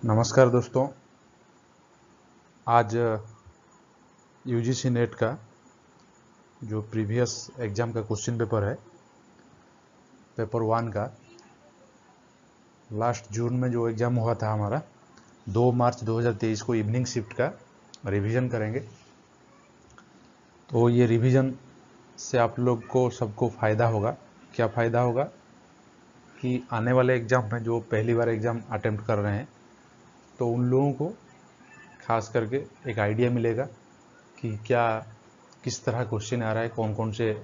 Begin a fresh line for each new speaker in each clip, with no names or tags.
नमस्कार दोस्तों। आज यूजीसी नेट का जो प्रीवियस एग्ज़ाम का क्वेश्चन पेपर है, पेपर 1 का, लास्ट जून में जो एग्ज़ाम हुआ था हमारा 2 मार्च 2023 को इवनिंग शिफ्ट का रिवीजन करेंगे। तो ये रिवीजन से आप लोग को सबको फ़ायदा होगा। क्या फ़ायदा होगा कि आने वाले एग्ज़ाम में जो पहली बार एग्ज़ाम अटेम्प्ट कर रहे हैं तो उन लोगों को खास करके एक आइडिया मिलेगा कि क्या किस तरह क्वेश्चन आ रहा है, कौन कौन से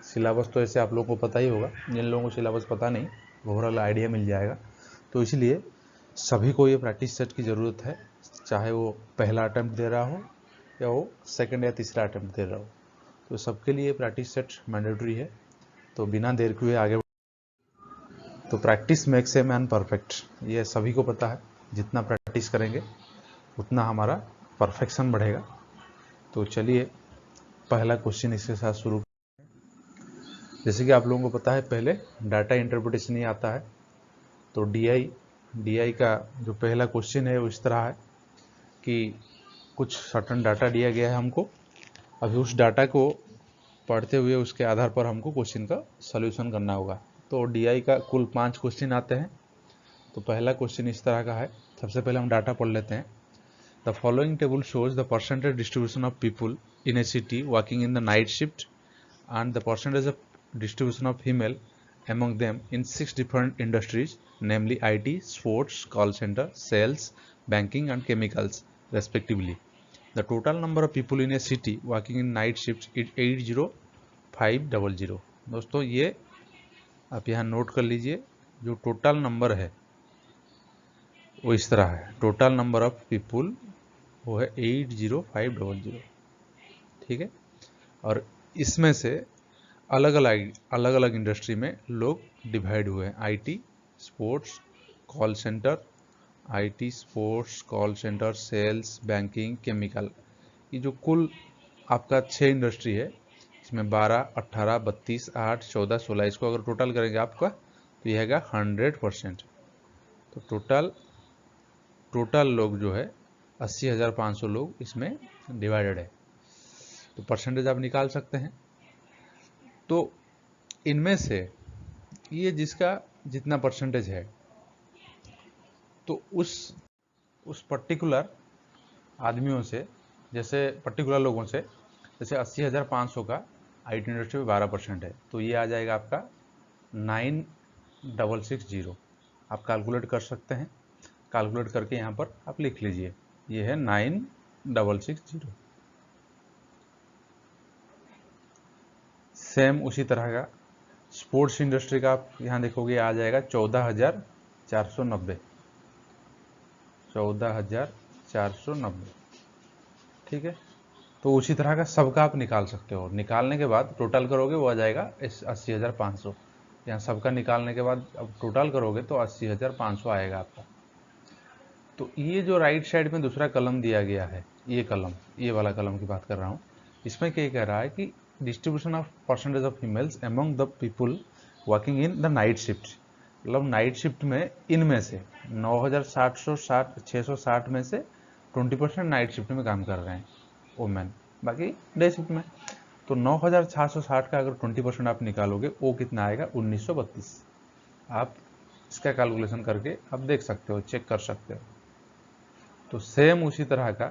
सिलेबस। तो ऐसे आप लोगों को पता ही होगा, जिन लोगों को सिलेबस पता नहीं ओवरऑल आइडिया मिल जाएगा। तो इसलिए सभी को ये प्रैक्टिस सेट की ज़रूरत है, चाहे वो पहला अटेम्प्ट दे रहा हो या वो सेकंड या तीसरा अटेम्प्ट दे रहा हो। तो सबके लिए प्रैक्टिस सेट मैंडेटरी है। तो बिना देर किए आगे। तो practice makes a man perfect, ये सभी को पता है। जितना प्रैक्टिस करेंगे उतना हमारा परफेक्शन बढ़ेगा। तो चलिए पहला क्वेश्चन इसके साथ शुरू। जैसे कि आप लोगों को पता है, पहले डाटा इंटरप्रिटेशन ही आता है। तो डीआई का जो पहला क्वेश्चन है वो इस तरह है कि कुछ सर्टन डाटा दिया गया है हमको। अभी उस डाटा को पढ़ते हुए उसके आधार पर हमको क्वेश्चन का सॉल्यूशन करना होगा। तो डीआई का कुल 5 क्वेश्चन आते हैं। तो पहला क्वेश्चन इस तरह का है। सबसे पहले हम डाटा पढ़ लेते हैं। The following table shows the percentage distribution of people in A city working in the night shift and the percentage of distribution of female among them in 6 different industries, namely IT, sports, call center, sales, banking and chemicals respectively. The total number of people in a city working in night shifts is 80500. दोस्तों ये आप यहाँ note कर लीजिए, जो total number है वो इस तरह है। टोटल नंबर ऑफ पीपुल वो है 80500, ठीक है। और इसमें से अलग अलग इंडस्ट्री में लोग डिवाइड हुए हैं। IT, sports, call centre, IT, sports, call centre, sales, banking, chemical. ये जो कुल आपका 6 इंडस्ट्री है, इसमें 12, 18, 32, 8, 14, 16, इसको अगर टोटल करेंगे आपका तो यह है 100%। तो टोटल लोग जो है 80,500 लोग इसमें डिवाइडेड है। तो परसेंटेज आप निकाल सकते हैं। तो इनमें से ये जिसका जितना परसेंटेज है, तो उस पर्टिकुलर आदमियों से, जैसे पर्टिकुलर लोगों से, जैसे 80,500 का आईटी इंडस्ट्री में 12% है, तो ये आ जाएगा आपका 9660। आप कैलकुलेट कर सकते हैं। कैलकुलेट करके यहाँ पर आप लिख लीजिए, ये है 9660। सेम उसी तरह का स्पोर्ट्स इंडस्ट्री का आप यहाँ देखोगे आ जाएगा 14,490। 14,490, ठीक है। तो उसी तरह का सबका आप निकाल सकते हो। निकालने के बाद टोटल करोगे वो आ जाएगा 80,500। यहाँ सबका निकालने के बाद अब टोटल करोगे तो 80,500 आएगा आपका। तो ये जो राइट साइड में दूसरा कलम दिया गया है, ये कलम, ये वाला कलम की बात कर रहा हूँ। इसमें क्या कह रहा है कि distribution of percentage of females among the people working in the night shift. मतलब नाइट शिफ्ट में इनमें से 9,660 में से 20% नाइट शिफ्ट में काम कर रहे हैं वुमेन, बाकी डे शिफ्ट में। तो 9,660 का अगर 20% आप निकालोगे वो कितना आएगा? 1932। आप इसका कैलकुलेशन करके आप देख सकते हो, चेक कर सकते हो। तो सेम उसी तरह का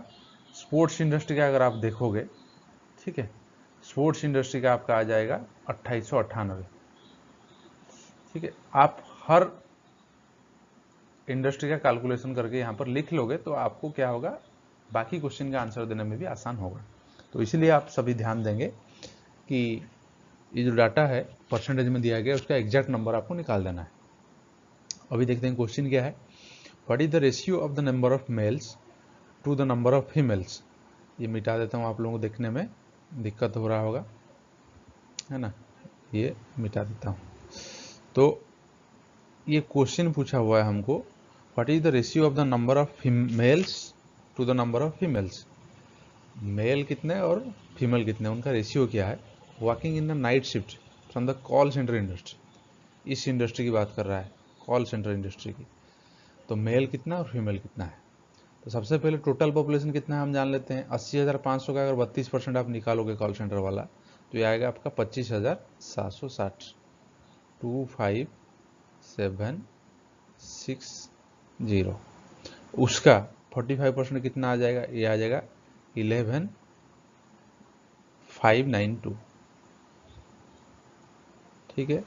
स्पोर्ट्स इंडस्ट्री का अगर आप देखोगे, ठीक है, स्पोर्ट्स इंडस्ट्री का आपका आ जाएगा 2898, ठीक है। आप हर इंडस्ट्री का कैलकुलेशन करके यहाँ पर लिख लोगे तो आपको क्या होगा, बाकी क्वेश्चन का आंसर देने में भी आसान होगा। तो इसलिए आप सभी ध्यान देंगे कि ये जो डाटा है परसेंटेज में दिया गया उसका एग्जैक्ट नंबर आपको निकाल देना है। अभी देखते हैं क्वेश्चन क्या है। What is the ratio of the number of males to the number of females. ये मिटा देता हूँ, आप लोगों को देखने में दिक्कत हो रहा होगा, है ना। ये मिटा देता हूँ। तो ये क्वेश्चन पूछा हुआ है हमको, what is the ratio of the number of males to the number of females. Male कितने और फीमेल कितने, उनका रेशियो क्या है। Working in the night shift from the call centre industry. इस इंडस्ट्री की बात कर रहा है, कॉल सेंटर इंडस्ट्री की। तो मेल कितना और फीमेल कितना है। तो सबसे पहले टोटल पॉपुलेशन कितना है हम जान लेते हैं। 80,500 का अगर 32% आप निकालोगे कॉल सेंटर वाला, तो ये आएगा आपका 25,760। 25760। उसका 45% कितना आ जाएगा, ये आ जाएगा 11,592। ठीक है,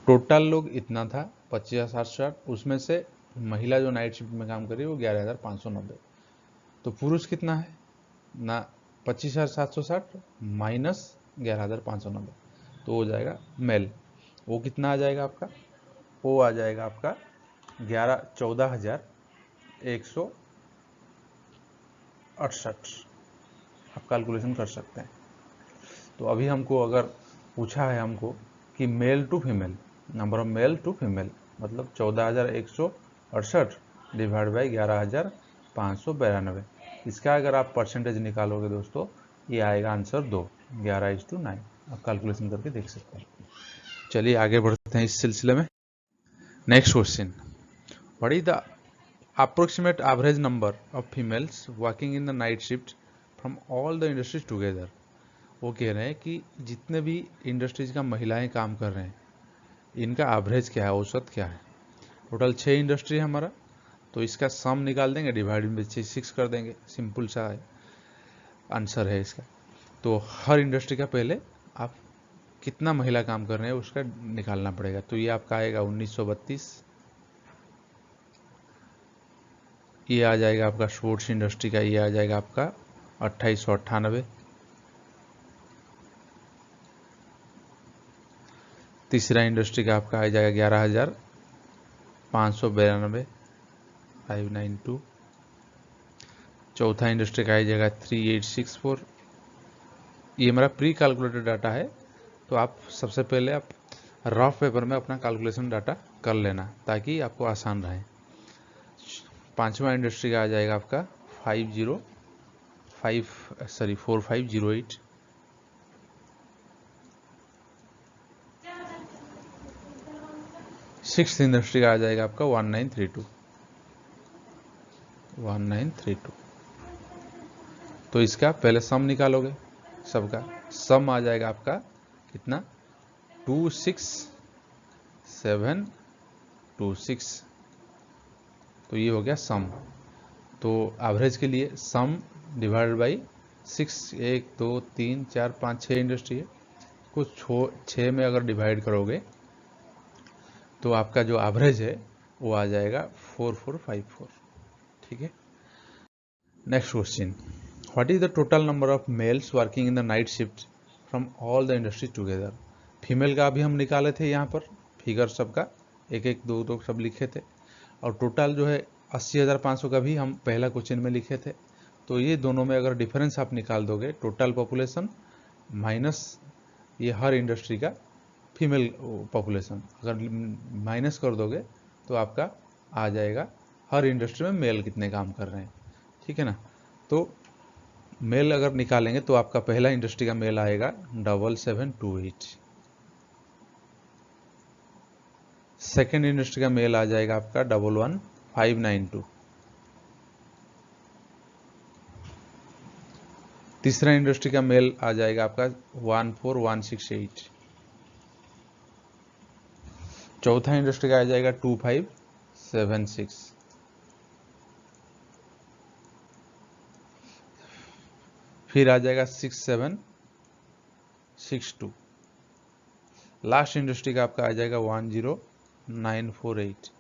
टोटल लोग इतना था 25,760, उसमें से महिला जो नाइट शिफ्ट में काम कर रही है वो 11,590। तो पुरुष कितना है ना, 25,760 माइनस 11,590, तो हो जाएगा मेल। वो कितना आ जाएगा आपका, वो आ जाएगा आपका 14,168। आप कैलकुलेशन कर सकते हैं। तो अभी हमको अगर पूछा है हमको कि male to female, number of male to female, मतलब 14,168 डिवाइड बाई 11,592। इसका अगर आप परसेंटेज निकालोगे दोस्तों, ये आएगा आंसर 2, 11:9। आप कैलकुलेशन करके देख सकते हैं। चलिए आगे बढ़ते हैं इस सिलसिले में। Next question, what is the approximate average number of females working in the night shift from all the industries together. वो कह रहे हैं कि जितने भी इंडस्ट्रीज का महिलाएं काम कर रहे हैं, इनका एवरेज क्या है, औसत क्या है। टोटल 6 इंडस्ट्री है हमारा, तो इसका सम निकाल देंगे, डिवाइड बाई 6 कर देंगे, सिंपल सा है आंसर है इसका। तो हर इंडस्ट्री का पहले आप कितना महिला काम कर रहे हैं उसका निकालना पड़ेगा। तो ये आपका आएगा 1932, ये आ जाएगा आपका स्पोर्ट्स इंडस्ट्री का, ये आ जाएगा आपका 2898। तीसरा इंडस्ट्री का आपका आ जाएगा 11,592, 592। चौथा इंडस्ट्री का आ जाएगा 3864। ये हमारा प्री कैलकुलेटेड डाटा है, तो आप सबसे पहले आप रफ पेपर में अपना कैलकुलेशन डाटा कर लेना ताकि आपको आसान रहे। पांचवा इंडस्ट्री का आ जाएगा आपका 4508। सिक्स्थ इंडस्ट्री का आ जाएगा आपका 1932। तो इसका पहले सम निकालोगे, सबका सम आ जाएगा आपका कितना, 26726। तो ये हो गया सम। तो एवरेज के लिए सम डिवाइडेड बाई 6, 1 2 3 4 5 6 इंडस्ट्री है, कुछ 6 में अगर डिवाइड करोगे तो आपका जो एवरेज है वो आ जाएगा 4454। ठीक है। Next question, what is the total number of mails working in the night shift from all the industries together. Female का अभी हम निकाले थे, यहाँ पर फिगर सबका 1 1 2 2 सब लिखे थे, और टोटल जो है 80,500 का भी हम पहला क्वेश्चन में लिखे थे। तो ये दोनों में अगर डिफरेंस आप निकाल दोगे, टोटल पॉपुलेशन माइनस ये हर इंडस्ट्री का फीमेल पॉपुलेशन, अगर माइनस कर दोगे तो आपका आ जाएगा हर इंडस्ट्री में मेल कितने काम कर रहे हैं। ठीक है ना। तो मेल अगर निकालेंगे तो आपका पहला इंडस्ट्री का मेल आएगा 7728। सेकेंड इंडस्ट्री का मेल आ जाएगा आपका 11592। तीसरा इंडस्ट्री का मेल आ जाएगा आपका 14168। चौथा इंडस्ट्री का आ जाएगा 2576। फिर आ जाएगा 6762। लास्ट इंडस्ट्री का आपका आ जाएगा 10948।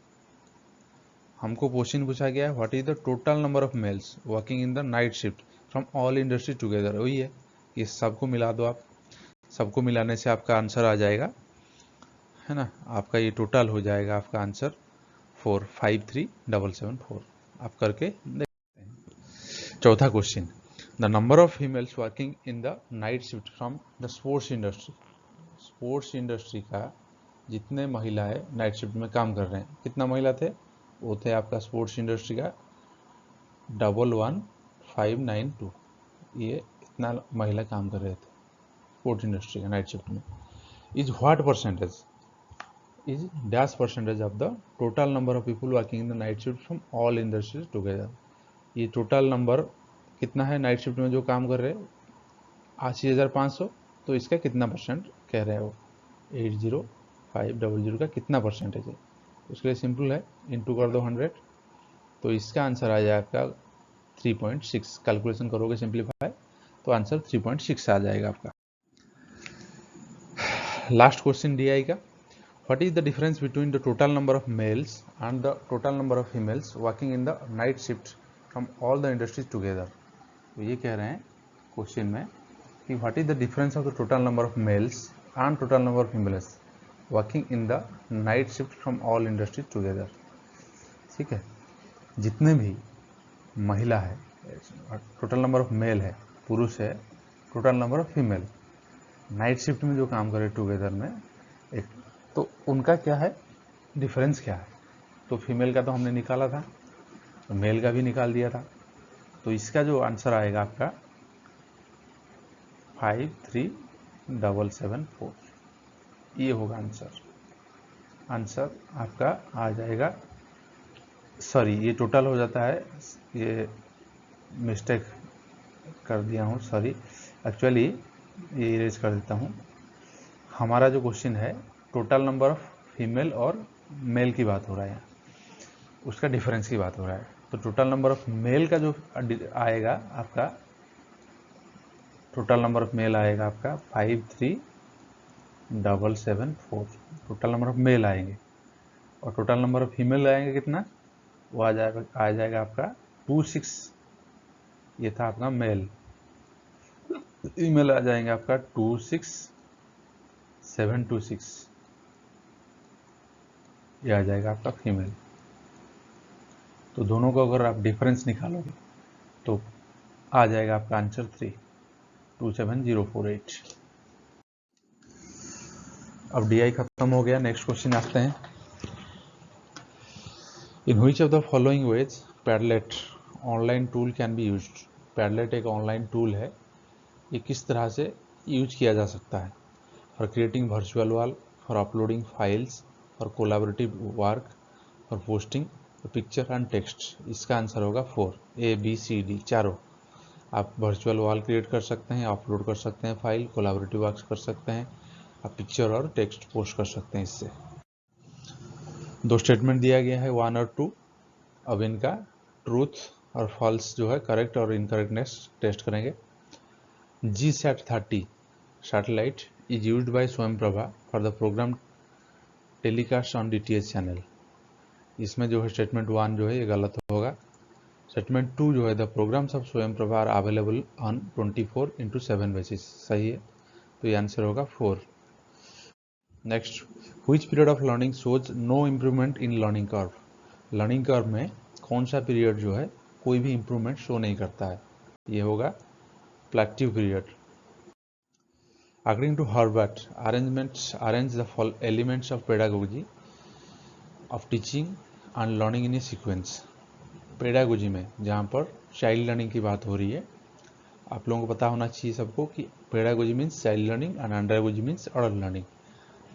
हमको क्वेश्चन पूछा गया है what is the total number of mails working in the night shift from all industry together. वही है, ये सबको मिला दो आप, सबको मिलाने से आपका आंसर आ जाएगा, है ना। आपका ये टोटल हो जाएगा आपका आंसर 453774। आप करके देखते हैं। चौथा question, the number of females working in the night shift from the sports industry. Sports industry का जितने महिलाएं नाइट शिफ्ट में काम कर रहे हैं, कितना महिला थे, वो थे आपका स्पोर्ट्स इंडस्ट्री का 11592। ये इतना महिला काम कर रहे थे स्पोर्ट्स इंडस्ट्री का नाइट शिफ्ट में। Is what percentage, is dash percentage of the total number of people working in the night shift from all industries together. ये टोटल नंबर कितना है नाइट शिफ्ट में जो काम कर रहे हैं 80,500, तो इसका कितना परसेंट कह रहे हो 80500 का कितना परसेंटेज है। उसके लिए सिंपल है, इंटू कर दो 100, तो इसका आंसर आ जाएगा आपका 3.6। कैलकुलेशन करोगे सिंप्लीफाई तो आंसर 3.6 आ जाएगा आपका। लास्ट क्वेश्चन DI का, what is the difference between the total number of mails and the total number of females working in the night shift from all the industries together. तो ये कह रहे हैं question में कि what is the difference of the total number of mails and total number of females working in the night shift from all industries together. ठीक है, जितने भी महिला है, टोटल नंबर ऑफ मेल है, पुरुष है, total number of female night shift में जो काम करे टुगेदर में एक, तो उनका क्या है डिफरेंस क्या है। तो फीमेल का तो हमने निकाला था, तो मेल का भी निकाल दिया था, तो इसका जो आंसर आएगा आपका 53774, ये होगा आंसर। आंसर आपका आ जाएगा, सॉरी ये टोटल हो जाता है, ये मिस्टेक कर दिया हूँ, सॉरी एक्चुअली ये इरेज कर देता हूँ। हमारा जो क्वेश्चन है टोटल नंबर ऑफ फीमेल और मेल की बात हो रहा है, उसका डिफरेंस की बात हो रहा है। तो टोटल नंबर ऑफ मेल का जो आएगा आपका, टोटल नंबर ऑफ मेल आएगा आपका 53774, टोटल नंबर ऑफ मेल आएंगे, और टोटल नंबर ऑफ फीमेल आएंगे कितना, वो आ जाएगा आपका 26। ये था आपका मेल, ईमेल आ जाएंगे आपका 26726, ये आ जाएगा आपका फीमेल। तो दोनों को अगर आप डिफरेंस निकालोगे तो आ जाएगा आपका आंसर 3,27048। अब DI खत्म हो गया, नेक्स्ट क्वेश्चन आते हैं। In which of the following veg Padlet online tool can be used. Padlet एक ऑनलाइन टूल है, ये किस तरह से यूज किया जा सकता है। For creating virtual wall, for uploading files, for collaborative work, for posting picture and text. इसका आंसर होगा 4, ABCD चारों। आप वर्चुअल वॉल क्रिएट कर सकते हैं, अपलोड कर सकते हैं फाइल, कोलैबोरेटिव वर्क कर सकते हैं, आप पिक्चर और टेक्स्ट पोस्ट कर सकते हैं इससे। दो स्टेटमेंट दिया गया है 1 और 2। अब इनका ट्रूथ और फॉल्स जो है करेक्ट और इनकरेक्टनेस टेस्ट करेंगे। GSAT-30 satellite is used by Swayamprabha for the programme telecast on DTH channel. इसमें जो है स्टेटमेंट 1 जो है ये गलत होगा। स्टेटमेंट 2 जो है the programmes of Swayamprabha are available on 24/7 basis, सही है, तो ये आंसर होगा 4। Next, which period of learning shows no improvement in learning curve. Learning curve में कौन सा पीरियड जो है कोई भी इम्प्रूवमेंट शो नहीं करता है, ये होगा प्लेक्टिव period. According to Herbert, arrange the elements of pedagogy of teaching and learning in a sequence। Pedagogy में जहाँ पर चाइल्ड लर्निंग की बात हो रही है, आप लोगों को पता होना चाहिए सबको कि pedagogy means child learning and andragogy means adult learning.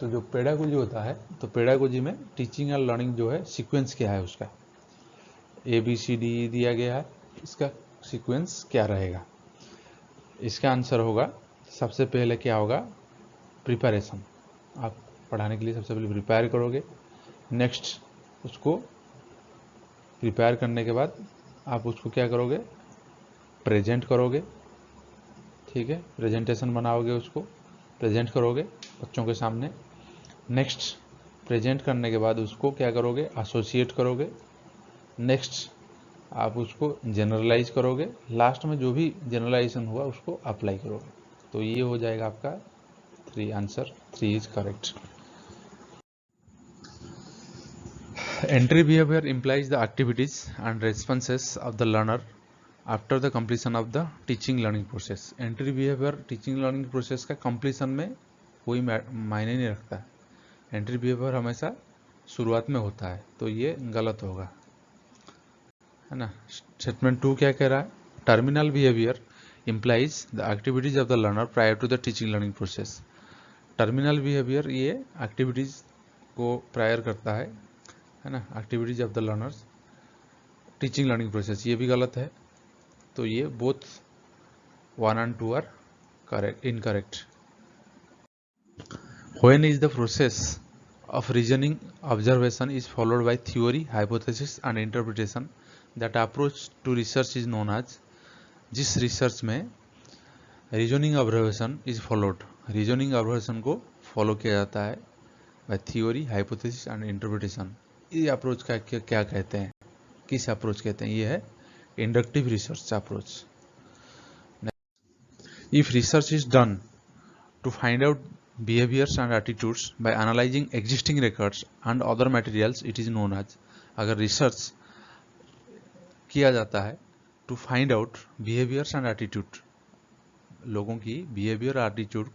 तो जो पेडागोजी होता है, तो पेडागोजी में टीचिंग एंड लर्निंग जो है सीक्वेंस क्या है उसका, ABCD दिया गया है, इसका सीक्वेंस क्या रहेगा। इसका आंसर होगा सबसे पहले क्या होगा, प्रिपरेशन। आप पढ़ाने के लिए सबसे पहले प्रिपेयर करोगे, नेक्स्ट उसको प्रिपेयर करने के बाद आप उसको क्या करोगे, प्रेजेंट करोगे, ठीक है, प्रेजेंटेशन बनाओगे, उसको प्रेजेंट करोगे बच्चों के सामने। नेक्स्ट प्रेजेंट करने के बाद उसको क्या करोगे, एसोसिएट करोगे, नेक्स्ट आप उसको जनरलाइज करोगे, लास्ट में जो भी जनरलाइजेशन हुआ उसको अप्लाई करोगे। तो ये हो जाएगा आपका 3, answer 3 is correct. Entry behavior implies the activities and responses of the learner after the completion of the teaching learning process। Entry behavior teaching learning process का completion में कोई मायने नहीं रखता है, एंट्री बिहेवियर हमेशा शुरुआत में होता है, तो ये गलत होगा, है ना। स्टेटमेंट 2 क्या कह रहा है, terminal behaviour implies the activities of the learner prior to the teaching learning process। Terminal behaviour ये एक्टिविटीज को प्रायर करता है ना, activities of the learners, teaching learning process, ये भी गलत है। तो ये both 1 and 2 are correct, incorrect. When is the process of reasoning observation is followed by theory, hypothesis and interpretation, that approach to research is known as, जिस research में reasoning observation is followed, reasoning observation को follow किया जाता है by theory, hypothesis and interpretation, ये approach का क्या कहते हैं, किस अप्रोच कहते हैं? ये है inductive research approach. If research is done to find out behaviors and attitudes by analyzing existing records and other materials, it is known as, अगर रिसर्च किया जाता है to find out behaviors and attitude, लोगों की behaviour और attitude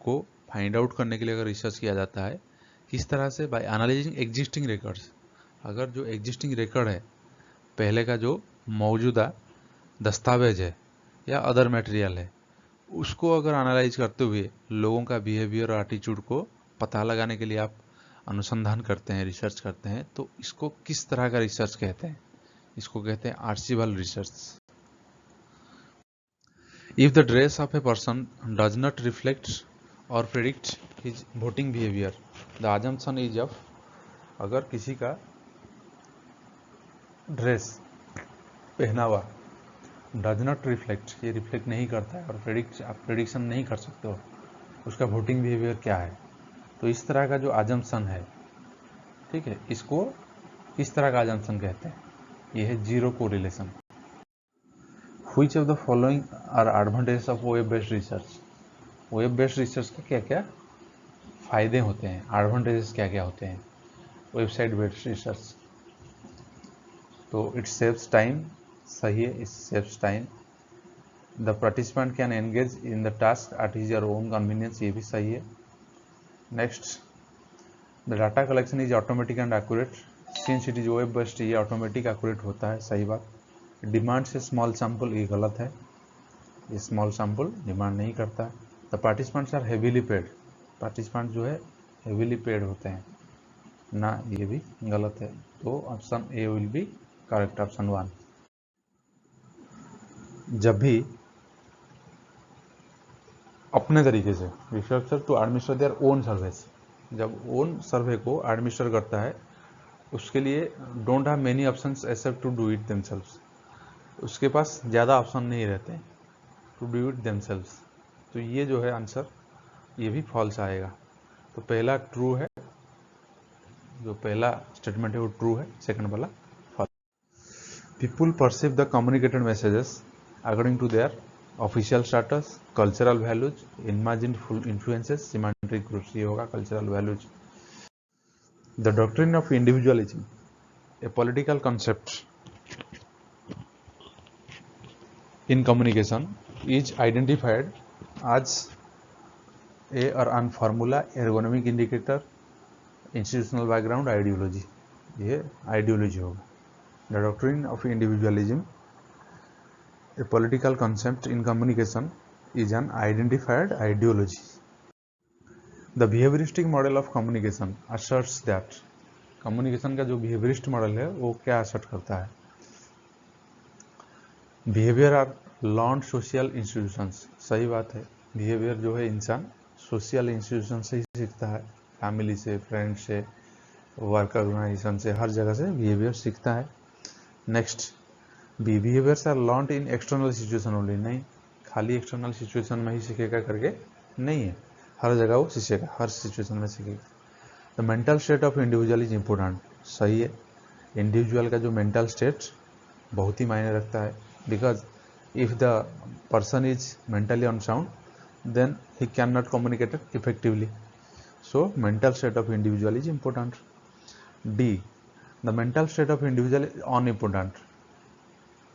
को find out करने के लिए अगर रिसर्च किया जाता है, किस तरह से? बाय एनालाइजिंग एग्जिस्टिंग रिकॉर्ड्स, अगर जो एग्जिस्टिंग रिकॉर्ड है, पहले का जो मौजूदा दस्तावेज है या अदर मटेरियल है, उसको अगर एनालाइज करते हुए लोगों का बिहेवियर और एटीट्यूड को पता लगाने के लिए आप अनुसंधान करते हैं, रिसर्च करते हैं, तो इसको किस तरह का रिसर्च कहते हैं? इसको कहते हैं archival research. If the dress of a person does not reflect or predict his voting behaviour, the assumption is of, अगर किसी का ड्रेस, पहनावा डज नॉट रिफ्लेक्ट, ये रिफ्लेक्ट नहीं करता है और आप प्रेडिक्शन नहीं कर सकते हो उसका वोटिंग बिहेवियर क्या है, तो इस तरह का जो अजम्पशन है, ठीक है, इसको किस तरह का अजम्पशन कहते हैं? ये है zero correlation. Which of the following are advantages of web based research, web based research के क्या क्या फायदे होते हैं, एडवांटेजेस क्या क्या होते हैं वेबसाइट बेस्ड रिसर्च? तो इट सेव्स टाइम, सही है, it saves time. The participant can engage in the task at his your own convenience, ये भी सही है। Next, the data collection is automatic and accurate, since it is web based, ये automatic accurate होता है, सही बात। डिमांड से स्मॉल सैंपल, ये गलत है, ये स्मॉल सैंपल डिमांड नहीं करता। The participants are heavily paid, participant जो है हेवीली पेड होते हैं ना, ये भी गलत है। तो option A will be correct, option 1। जब भी अपने तरीके से researcher to administer their own surveys, जब ओन सर्वे को एडमिनिस्टर करता है, उसके लिए don't have many options except to do it themselves, उसके पास ज़्यादा ऑप्शन नहीं रहते हैं टू डू इट देमसेल्व्स, तो ये जो है आंसर, ये भी फॉल्स आएगा। तो पहला ट्रू है, जो पहला स्टेटमेंट है वो ट्रू है, सेकंड वाला false. People perceive the communicated messages according to their official status, cultural values, imagined influences, symmetric groups, ये होगा cultural values. The doctrine of individualism, a political concept in communication, is identified as a or an formula, ergonomic indicator, institutional background, ideology, ये ideology होगा। The doctrine of individualism, a political concept in communication, is an identified ideology. The behavioristic model of communication asserts that, communication का जो behaviorist model है वो क्या assert करता है? Behaviour are learned social institutions, सही बात है, बिहेवियर जो है इंसान सोशल इंस्टीट्यूशन से ही सीखता है, फैमिली से, फ्रेंड से, वर्क ऑर्गेनाइजेशन से, हर जगह से बिहेवियर सीखता है। Next, behaviours are learned in external situation only, नहीं, खाली एक्सटर्नल सिचुएशन में ही सीखेगा करके नहीं है, हर जगह वो सीखेगा, हर सिचुएशन में सीखेगा। The mental state of individual is important, सही है, इंडिविजुअल का जो मेंटल स्टेट बहुत ही मायने रखता है, because if the person is mentally unsound then he cannot communicate effectively, so mental state of individual is important. D, the mental state of individual is unimportant,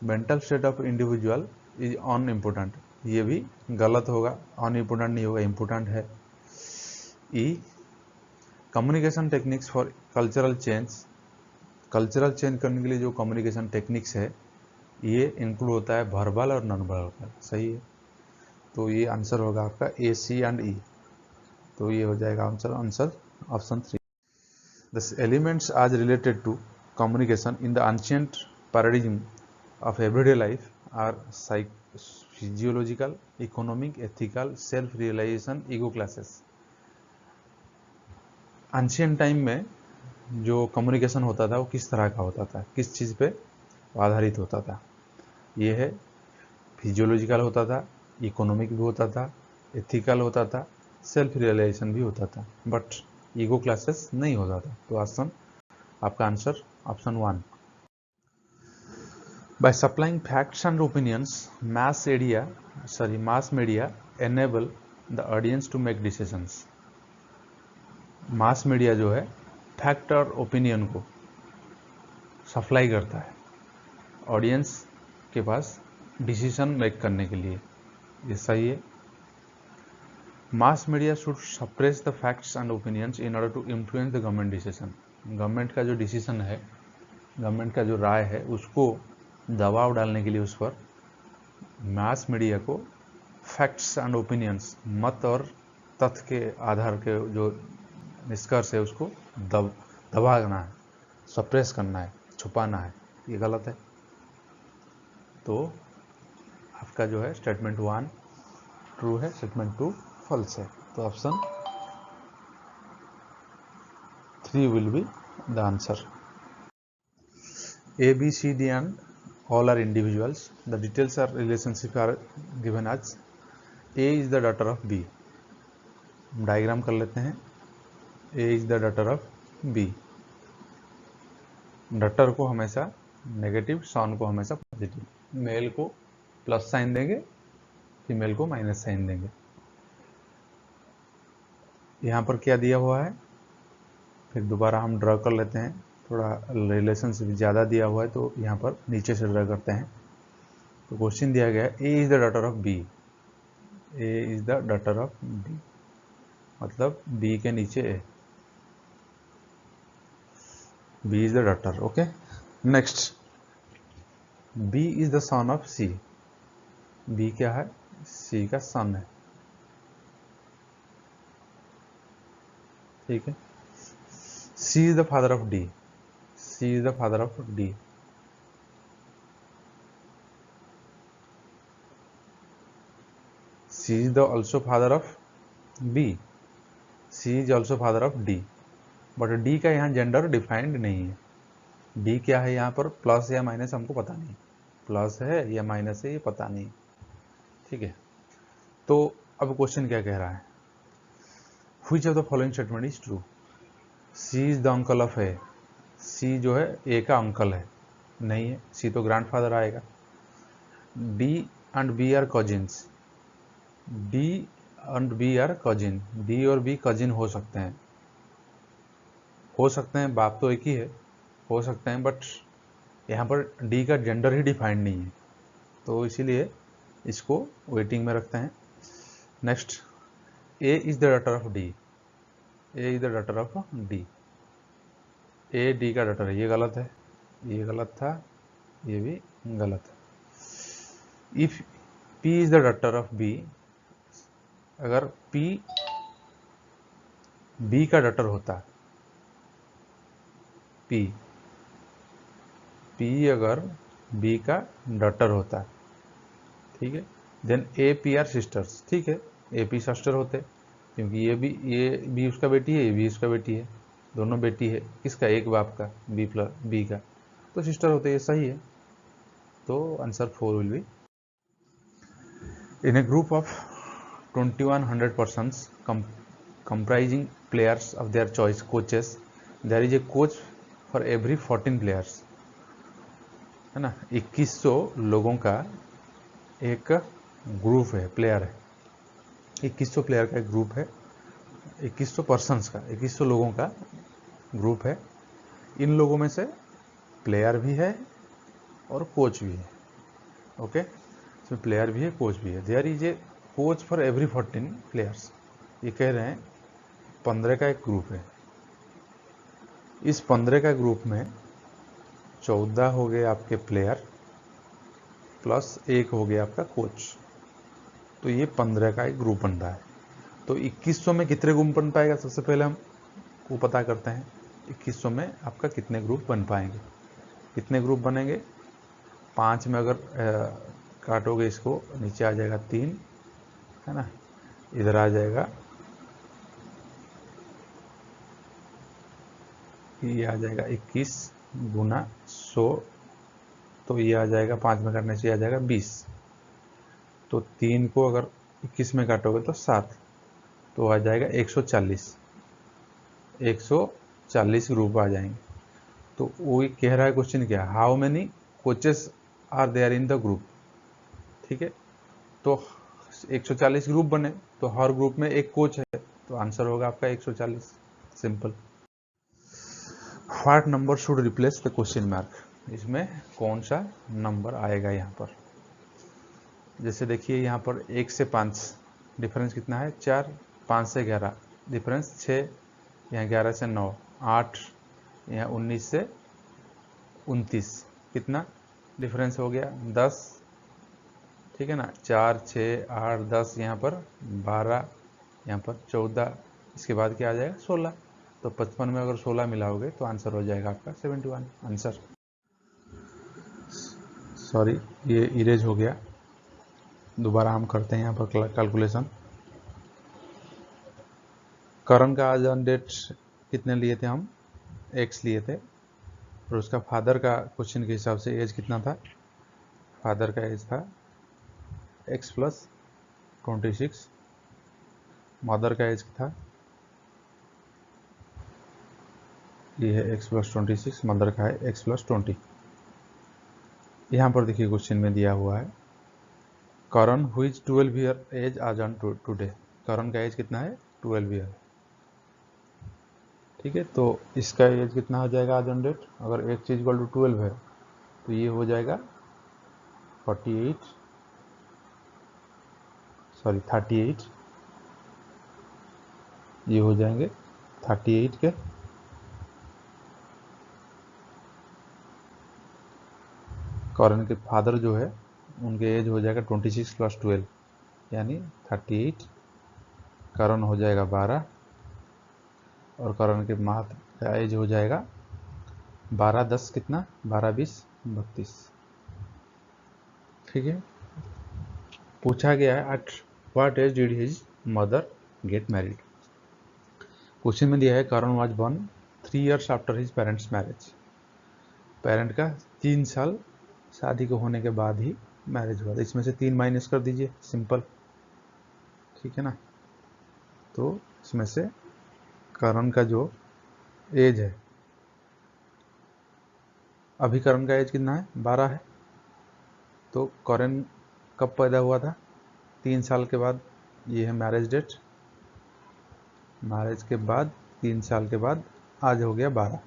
mental state of individual is unimportant, ये भी गलत होगा, unimportant नहीं होगा, important है। E, communication techniques for cultural change, cultural change करने के लिए जो कम्युनिकेशन टेक्निक्स है ये इंक्लूड होता है वर्बल और नॉन वर्बल, सही है, तो ये आंसर होगा आपका ए, सी एंड ई, तो ये हो जाएगा answer option 3। The elements as related to communication in the ancient paradigm of everyday life are physiological, economic, ethical, self-realization, ego classes. Ancient time में जो कम्युनिकेशन होता था वो किस तरह का होता था, किस चीज़ पे आधारित होता था? ये है फिजियोलॉजिकल होता था, इकोनॉमिक भी होता था, एथिकल होता था, सेल्फ रियलाइजेशन भी होता था, बट ईगो क्लासेस नहीं होता था। तो ऑप्शन आपका answer option 1। By supplying facts and opinions, mass media enable the audience to make decisions. Mass media जो है फैक्ट और ओपिनियन को सप्लाई करता है ऑडियंस के पास डिसीजन मेक करने के लिए। ये सही है। Mass media should suppress the facts and opinions in order to influence the government decision. Government का जो डिसीजन है, गवर्नमेंट का जो राय है, उसको दबाव डालने के लिए उस पर मास मीडिया को फैक्ट्स एंड ओपिनियंस, मत और तथ्य के आधार के जो निष्कर्ष है उसको दबाना है, सप्रेस करना है, छुपाना है। ये गलत है। तो आपका जो है स्टेटमेंट 1 ट्रू है, स्टेटमेंट 2 फॉल्स है। तो option 3 will be the answer. A, B, C, D and all are individuals. The details are relationship are given as A is the daughter of B. Diagram कर लेते हैं। A is the daughter of B. Daughter को हमेशा negative, सन को हमेशा positive. Mail को plus sign देंगे, female को माइनस साइन देंगे। यहाँ पर क्या दिया हुआ है, फिर दोबारा हम ड्रा कर लेते हैं। थोड़ा रिलेशनशिप ज़्यादा दिया हुआ है तो यहाँ पर नीचे से ड्रा करते हैं। तो क्वेश्चन दिया गया है A is the daughter of B. A is the daughter of B मतलब बी के नीचे A, B is the daughter. Okay, next B is the son of C. B क्या है, सी का सन है। ठीक है। C is the father of D. C is the father of D. C is the also father of B. C is also father of D, but D का यहाँ gender defined नहीं है। D क्या है यहाँ पर, प्लस या minus हमको पता नहीं, प्लस है या माइनस है ये पता नहीं। ठीक है। तो अब क्वेश्चन क्या कह रहा है, which of the following statement is true. C is the uncle of A. C जो है ए का अंकल है, नहीं है, सी तो ग्रैंडफादर आएगा। D and B are cousins. D and B are cousin. D और बी कजिन हो सकते हैं, बाप तो एक ही है, हो सकते हैं, बट यहाँ पर डी का जेंडर ही डिफाइंड नहीं है, तो इसीलिए इसको वेटिंग में रखते हैं। Next, A is the daughter of D. A is the daughter of D. A D का डॉटर है, ये गलत है, ये गलत था, ये भी गलत है। If P is the daughter of B, अगर पी बी का डॉटर होता, पी अगर बी का डॉटर होता, ठीक है, then A P are sisters. ठीक है, ए पी सिस्टर होते, क्योंकि ये बी उसका बेटी है, ये भी उसका बेटी है, दोनों बेटी है किसका, एक बाप का, बी प्लस बी का, तो सिस्टर होते, ये सही है। तो answer 4 will be. In A group of 2100 persons comprising players of their choice coaches, there is a coach for every 14 players, है ना। 2100 लोगों का एक ग्रुप है, प्लेयर है, 2100 प्लेयर का एक ग्रुप है, 2100 पर्सनस का, 2100 लोगों का ग्रुप है। इन लोगों में से प्लेयर भी है और कोच भी है। ओके, इसमें प्लेयर भी है, कोच भी है। There is a coach for every 14 players. ये कह रहे हैं 15 का एक ग्रुप है, इस 15 का ग्रुप में 14 हो गए आपके प्लेयर प्लस 1 हो गया आपका कोच, तो ये 15 का एक ग्रुप बन रहा है। तो 2100 में कितने ग्रुप बन पाएगा, सबसे पहले हम वो पता करते हैं। 2100 में आपका कितने ग्रुप बन पाएंगे? कितने ग्रुप बनेंगे? 5 में अगर काटोगे इसको, नीचे आ जाएगा 3, है ना, इधर आ जाएगा, ये आ जाएगा 21 गुना 100, तो ये आ जाएगा 5 में काटने से आ जाएगा 20। तो 3 को अगर 21 में काटोगे तो 7, तो आ जाएगा 140। 140 ग्रुप आ जाएंगे। तो वही कह रहा है क्वेश्चन क्या, how many coaches are there in the group. ठीक है, तो 140 ग्रुप बने, तो हर ग्रुप में एक कोच है, तो आंसर होगा आपका 140। Simple. What number should replace the question mark, इसमें कौन सा नंबर आएगा यहाँ पर? जैसे देखिए यहाँ पर 1 से 5 डिफरेंस कितना है? 4, 5 से 11 डिफरेंस 6, यहाँ 11 से 9, 8, यहाँ 19 से 29 कितना डिफरेंस हो गया? 10। ठीक है ना, 4, 6, 8, 10, यहाँ पर 12, यहाँ पर 14, इसके बाद क्या आ जाएगा? 16। तो 55 में अगर 16 मिलाओगे तो आंसर हो जाएगा आपका 71 आंसर। सॉरी, ये इरेज हो गया, दोबारा हम करते हैं यहाँ पर कैलकुलेशन। करण का आज ऑन डेट कितने लिए थे हम? x लिए थे, और उसका फादर का क्वेश्चन के हिसाब से एज कितना था? फादर का एज था x प्लस 26, मदर का एज था, ये है x प्लस 26, मदर का है x प्लस 20। यहाँ पर देखिए क्वेश्चन में दिया हुआ है करण हुईज 12 ईयर एज आज ऑन टुडे। करण का एज कितना है? 12 ईयर। ठीक है, तो इसका एज कितना हो जाएगा आज ऑन डेट? अगर x इक्वल टू 12 है तो ये हो जाएगा 38, ये हो जाएंगे 38 के, करण के फादर जो है उनके एज हो जाएगा 26 प्लस 12 यानी 38, करण हो जाएगा 12, और करण के माँ का एज हो जाएगा 12, 10 कितना? 12, 20, 32। ठीक है, पूछा गया है at what age did his mother get married. Question में दिया है Karan was born 3 years after his parents marriage. Parent का 3 साल शादी को होने के बाद ही मैरिज हुआ था, इसमें से 3 माइनस कर दीजिए, सिंपल। ठीक है ना, तो इसमें से करण का जो एज है, अभी करण का एज कितना है? 12 है, तो करण कब पैदा हुआ था? 3 साल के बाद, ये है मैरिज डेट, मैरिज के बाद 3 साल के बाद आज हो गया 12,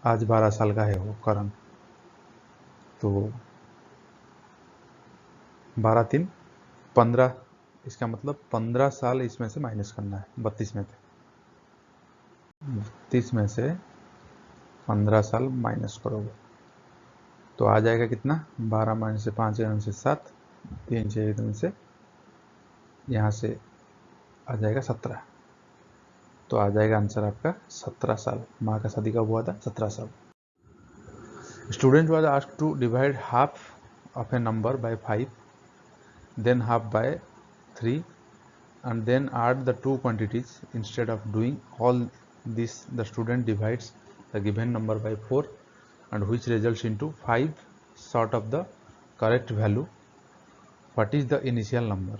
आज 12 साल का है वो करण। तो 12 3 15, इसका मतलब 15 साल इसमें से माइनस करना है 32 में से। 32 में से 15 साल माइनस करोगे तो आ जाएगा कितना? 12 माइनस से 5 से 7, 3 से यहाँ से आ जाएगा 17, तो आ जाएगा आंसर आपका 17 साल। माँ का शादी कब हुआ था? 17 साल। Student was asked to divide half of a number by 5, then half by 3, and then add the two quantities. Instead of doing all this, the student divides the given number by 4, and which results into 5 short of the correct value. What is the initial number?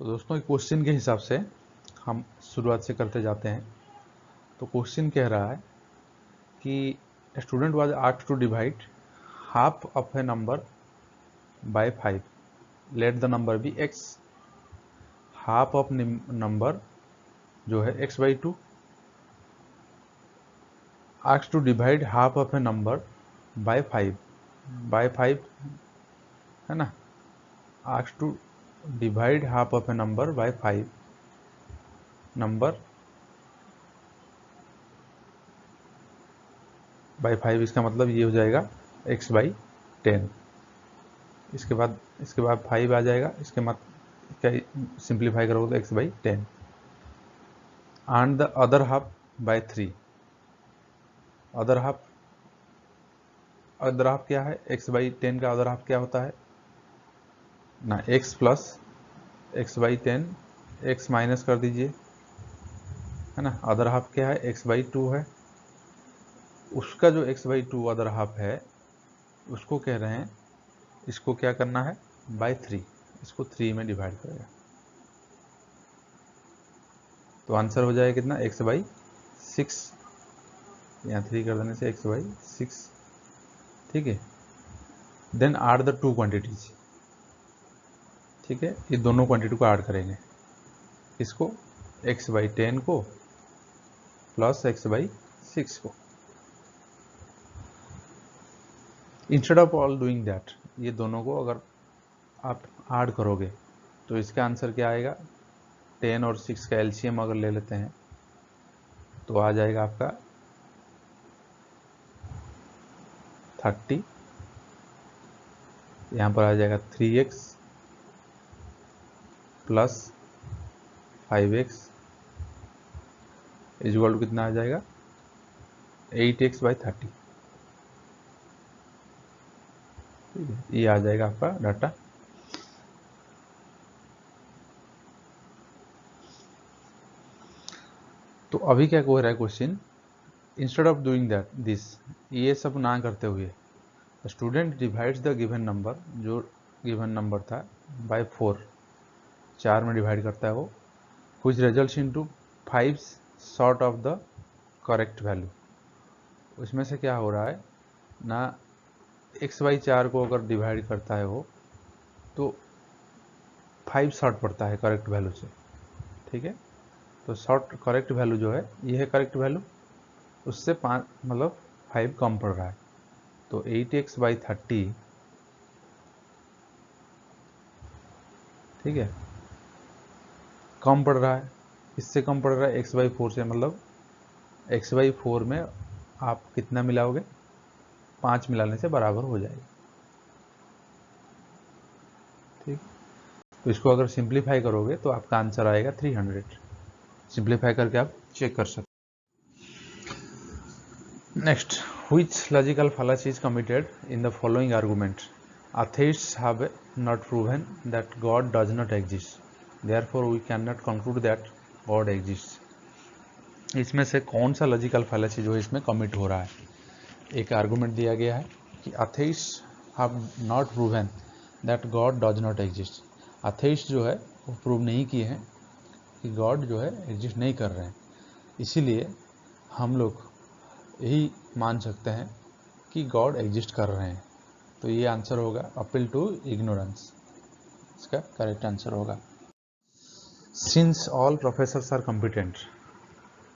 तो दोस्तों question के हिसाब से हम शुरुआत से करते जाते हैं। तो क्वेश्चन कह रहा है कि student was asked to divide half of a number by 5, let the number be x। Half of number जो है x by 2, asked to divide half of a number by 5, by 5 है ना, asked to divide half of a number by 5, number by 5, इसका मतलब ये हो जाएगा x by 10। इसके बाद 5 आ जाएगा, इसके बाद क्या सिंप्लीफाई करोगे तो x by 10, and the other half by 3, other half क्या है, x/10 का अदर हाफ क्या होता है ना, x plus x/10, x minus कर दीजिए, है ना। अदर हाफ क्या है, x/2 है। उसका जो x/2 अदर हाफ है उसको कह रहे हैं, इसको क्या करना है, बाय 3, इसको 3 में डिवाइड करेगा। तो आंसर हो जाएगा कितना, x/6, यहाँ 3 कर देने से x/6, ठीक है। Then add the two quantities, ठीक है, ये दोनों क्वांटिटी को ऐड करेंगे, इसको x/10 को प्लस x/6 को। Instead of all doing that, ये दोनों को अगर आप ऐड करोगे तो इसका आंसर क्या आएगा, 10 और 6 का एलसीएम अगर ले लेते हैं तो आ जाएगा आपका 30, यहाँ पर आ जाएगा 3x plus 5x equal to कितना आ जाएगा, 8x/30, ठीक है। ये आ जाएगा आपका डाटा। तो अभी क्या हो रहा है question, instead of doing that this, ये सब ना करते हुए student divides the given number, जो गिवन नंबर था, बाय 4, 4 में डिवाइड करता है वो, which results into 5 short of the correct value. उसमें से क्या हो रहा है ना, x/4 को अगर डिवाइड करता है वो तो 5 शॉर्ट पड़ता है करेक्ट वैल्यू से, ठीक है। तो शॉर्ट करेक्ट वैल्यू जो है ये है करेक्ट वैल्यू, उससे 5 मतलब 5 कम पड़ रहा है। तो 8x/30, ठीक है, कम पड़ रहा है, इससे कम पड़ रहा है x/4 से, मतलब x/4 में आप कितना मिलाओगे, 5 मिलाने से बराबर हो जाएगा, ठीक। तो इसको अगर सिंप्लीफाई करोगे तो आपका आंसर आएगा 300। सिंप्लीफाई करके आप चेक कर सकते। Next, which logical fallacy is committed in the following argument? Atheists have not proven that God does not exist. Therefore, we cannot conclude that God exists. इसमें से कौन सा लॉजिकल फैलेसी जो है इसमें कमिट हो रहा है? एक आर्गुमेंट दिया गया है कि atheists have not proven that God does not exist. atheists जो है वो प्रूव नहीं किए हैं कि गॉड जो है एग्जिस्ट नहीं कर रहे हैं, इसीलिए हम लोग यही मान सकते हैं कि गॉड एग्जिस्ट कर रहे हैं। तो ये आंसर होगा अपील टू इग्नोरेंस, इसका करेक्ट आंसर होगा। Since all professors are competent,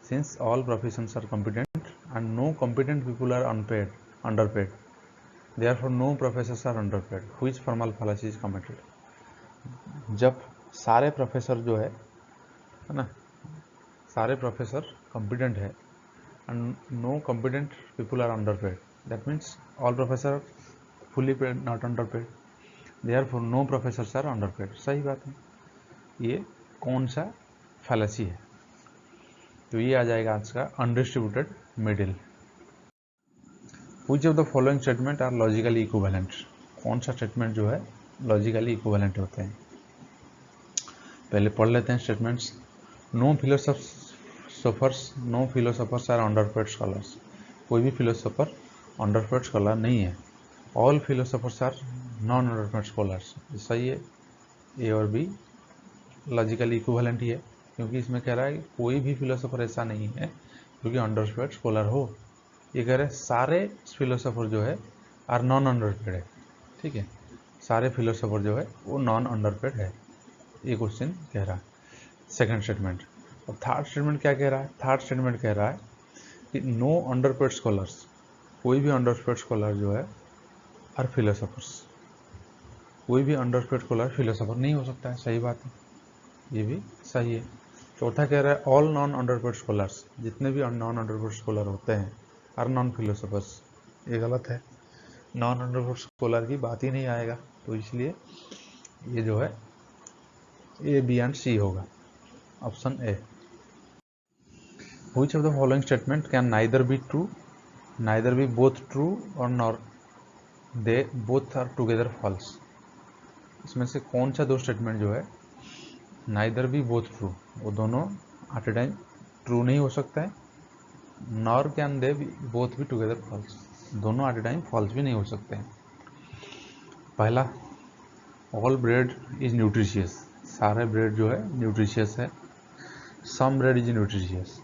since all professions are competent and no competent people are unpaid underpaid, therefore no professors are underpaid, which formal fallacy is committed. जब सारे professor जो है ना, सारे professor competent है and no competent people are underpaid, that means all professors are fully paid not underpaid, therefore no professors are underpaid। सही बात है, ये कौन सा फैलेसी है, तो ये आ जाएगा आज का undistributed middle. which of the following statement are logically equivalent, कौन सा स्टेटमेंट जो है लॉजिकली इक्विवेलेंट होते हैं, पहले पढ़ लेते हैं statements. No philosophers are underpaid scholars, कोई भी फिलोसोफर अंडरपेड स्कॉलर नहीं है। All philosophers are non underpaid scholars, सही है, ए और बी लॉजिकली इक्विवेलेंट ही है, क्योंकि इसमें कह रहा है कि कोई भी फिलोसोफर ऐसा नहीं है जो कि अंडरपेड स्कॉलर हो। ये कह रहे हैं सारे फिलोसोफर जो है आर नॉन अंडरपेड है, ठीक है, सारे फिलोसोफर जो है वो नॉन अंडरपेड है, ये क्वेश्चन कह रहा है सेकंड स्टेटमेंट। और थर्ड स्टेटमेंट क्या कह रहा है, थर्ड स्टेटमेंट कह रहा है कि नो अंडरपेड स्कॉलर्स, कोई भी अंडरपेड स्कॉलर जो है आर फिलोसोफर्स, कोई भी अंडरपेड स्कॉलर फिलोसोफर नहीं हो सकता है, सही बात है, ये भी सही है। चौथा कह रहा है ऑल नॉन अंडरपेड स्कॉलर्स, जितने भी नॉन अंडरपेड स्कॉलर होते हैं आर नॉन फिलोसोफर्स, ये गलत है, नॉन अंडरपेड स्कॉलर की बात ही नहीं आएगा, तो इसलिए ये जो है ए बी एंड सी होगा, option A. Which of the following statement can neither be true neither be both true और nor they both are together false. इसमें से कौन सा दो स्टेटमेंट जो है नाइदर बी बोथ ट्रू, वो दोनों एट ए टाइम ट्रू नहीं हो सकता है, नॉर कैन दे बोथ भी टुगेदर फॉल्स, दोनों एट ए टाइम फॉल्स भी नहीं हो सकते हैं। पहला, ऑल ब्रेड इज न्यूट्रिशियस, सारे ब्रेड जो है न्यूट्रिशियस है। सम ब्रेड इज न्यूट्रिशियस,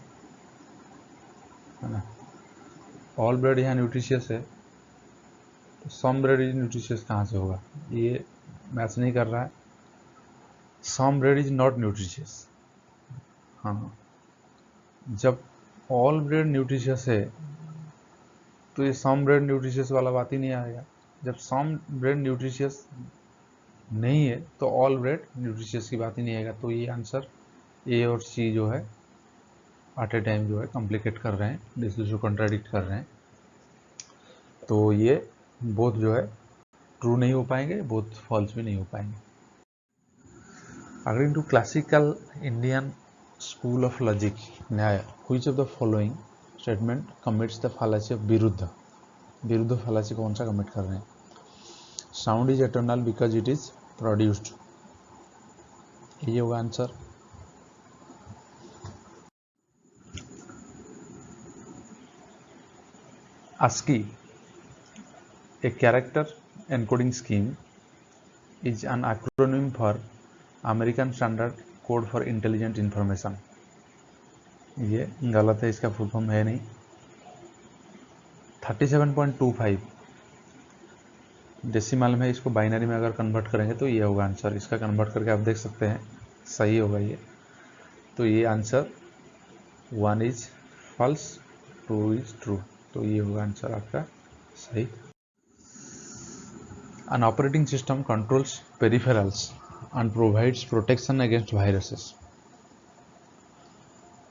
है ना। ऑल ब्रेड यहाँ न्यूट्रिशियस है, तो सम ब्रेड इज न्यूट्रिशियस कहाँ से होगा, ये मैच नहीं कर रहा है। Some bread is not nutritious, हाँ, जब ऑल ब्रेड न्यूट्रिशियस है तो ये सम ब्रेड न्यूट्रिशियस वाला बात ही नहीं आएगा। जब सम ब्रेड न्यूट्रिशियस नहीं है तो ऑल ब्रेड न्यूट्रिशियस की बात ही नहीं आएगा। तो ये आंसर ए और सी जो है एट ए टाइम जो है कॉम्प्लिकेट कर रहे हैं, दूसरे को कॉन्ट्राडिक्ट कर रहे हैं, तो ये बोथ जो है ट्रू नहीं हो पाएंगे, बोथ फॉल्स भी नहीं हो पाएंगे। According to classical Indian school of logic Nyaya, which of the following statement commits the fallacy of Viruddha, Viruddha fallacy कौन सा कमिट कर रहे हैं। Sound is eternal because it is produced, ये होगा answer. ASCII, a character encoding scheme, is an acronym for American Standard Code for Intelligent Information। ये गलत है, इसका फुल फॉर्म है नहीं। 37.25 डेसिमल में, इसको बाइनरी में अगर कन्वर्ट करेंगे तो ये होगा आंसर। इसका कन्वर्ट करके आप देख सकते हैं, सही होगा ये। तो ये answer 1 is false, 2 is true, तो ये होगा आंसर आपका सही। An operating system controls peripherals and provides protection against viruses।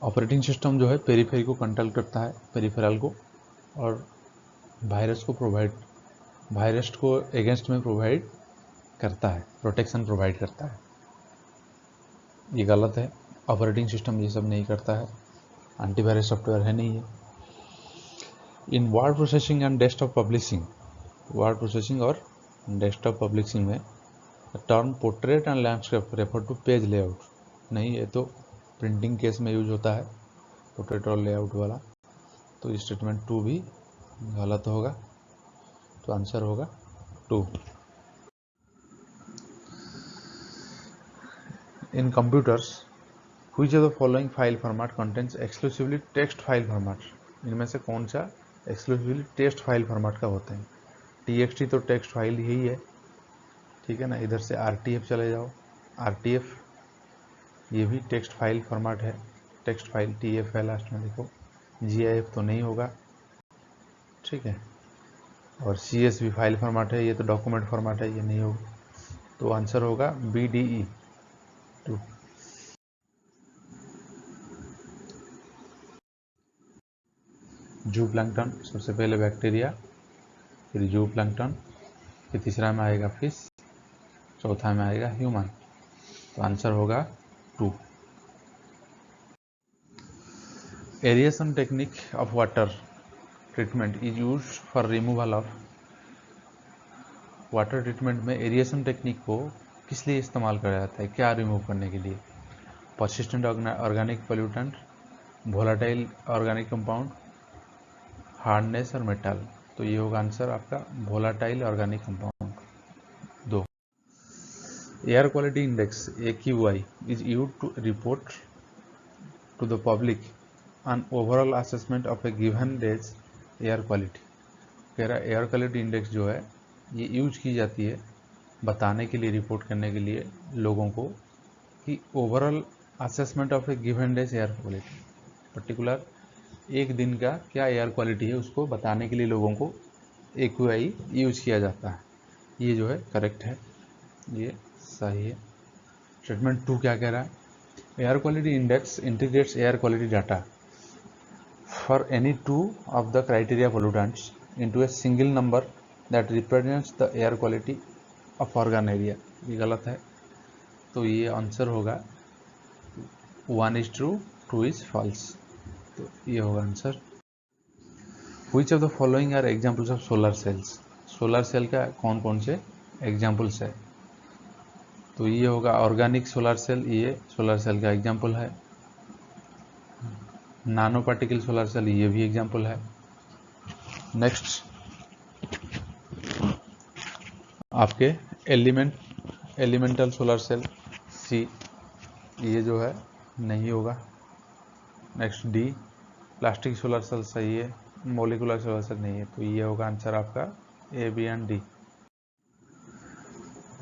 Operating system जो है पेरीफेरी को कंट्रोल करता है, पेरिफेरल को, और वायरस को अगेंस्ट में प्रोवाइड करता है, प्रोटेक्शन प्रोवाइड करता है। ये गलत है, ऑपरेटिंग सिस्टम ये सब नहीं करता है, एंटीवायरस सॉफ्टवेयर है नहीं है। In word processing and desktop publishing, word processing और डेस्कटॉप पब्लिशिंग में term portrait and landscape refer to page layout, नहीं, ये तो प्रिंटिंग केस में यूज होता है, पोर्ट्रेट और लेआउट वाला। तो ये स्टेटमेंट 2 भी गलत होगा, तो आंसर होगा 2। In computers which of the following file format contains exclusively text file format, इनमें से कौन सा एक्सक्लूसिवली टेक्स्ट फाइल फॉर्मेट का होते हैं। TXT तो टेक्स्ट फाइल यही है, ठीक है ना। इधर से RTF चले जाओ, RTF ये भी टेक्स्ट फाइल फॉर्मेट है, टेक्स्ट फाइल TF है लास्ट में, देखो। GIF तो नहीं होगा, ठीक है। और CSV फाइल फॉर्मेट है, ये तो डॉक्यूमेंट फॉर्मेट है, ये नहीं होगा। तो आंसर होगा BDE 2। जू प्लैंकटन, सबसे पहले बैक्टीरिया, फिर जू प्लैंकटन, फिर तीसरा में आएगा फिश, चौथा में आएगा ह्यूमन, तो आंसर होगा 2। Aeration technique of water treatment is use for removal of, water treatment में एरिएशन टेक्निक को किस लिए इस्तेमाल करा जाता है, क्या रिमूव करने के लिए। Persistent organic pollutant, volatile organic compound, hardness और मेटल, तो ये होगा आंसर आपका volatile organic compound 2। Air quality index AQI is used to report to the public an overall assessment of a given day's air quality. कह रहा है air quality index जो है ये यूज की जाती है बताने के लिए, रिपोर्ट करने के लिए लोगों को कि overall assessment of A given days air quality, particular एक दिन का क्या एयर क्वालिटी है उसको बताने के लिए लोगों को AQI यूज किया जाता है। ये जो है करेक्ट है, ये सही है। स्टेटमेंट 2 क्या कह रहा है, air quality index integrates air quality data for any two of the criteria pollutants into a single number that represents the air quality of organ area। ये गलत है, तो ये आंसर होगा 1 is true 2 is false, तो ये होगा answer. Which of the following are examples of solar cells. Solar cell का कौन कौन से एग्जाम्पल्स है? तो ये होगा ऑर्गेनिक सोलर सेल, ये सोलर सेल का एग्जाम्पल है। नानो पार्टिकल सोलर सेल, ये भी एग्जाम्पल है। नेक्स्ट आपके एलिमेंटल सोलर सेल, सी, ये जो है नहीं होगा। Next D, plastic solar cell सही है, मोलिकुलर सोलर सेल नहीं है, तो ये होगा आंसर आपका A, B and D.